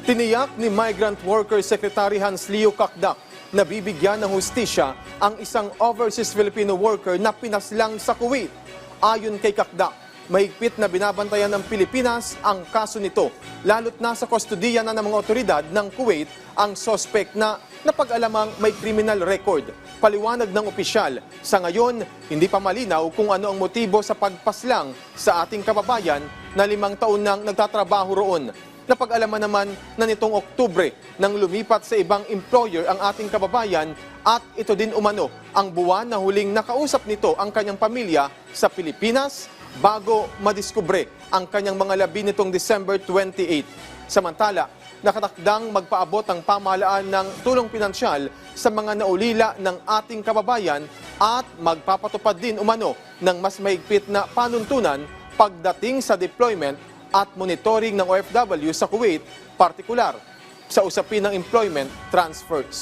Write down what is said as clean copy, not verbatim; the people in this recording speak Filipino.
Tiniyak ni Migrant Worker Secretary Hans Leo Kakdak na bibigyan ng hustisya ang isang overseas Filipino worker na pinaslang sa Kuwait. Ayon kay Kakdak, mahigpit na binabantayan ng Pilipinas ang kaso nito, lalo't nasa kustodiya na ng mga otoridad ng Kuwait ang suspect na napag-alamang may criminal record. Paliwanag ng opisyal, sa ngayon, hindi pa malinaw kung ano ang motibo sa pagpaslang sa ating kababayan na 5 taon nang nagtatrabaho roon. Napag-alaman naman na nitong Oktubre nang lumipat sa ibang employer ang ating kababayan at ito din umano ang buwan na huling nakausap nito ang kanyang pamilya sa Pilipinas bago madiskubre ang kanyang mga labi nitong December 28. Samantala, nakatakdang magpaabot ang pamahalaan ng tulong pinansyal sa mga naulila ng ating kababayan at magpapatupad din umano ng mas mahigpit na panuntunan pagdating sa deployment at monitoring ng OFW sa Kuwait, partikular sa usapin ng employment transfers.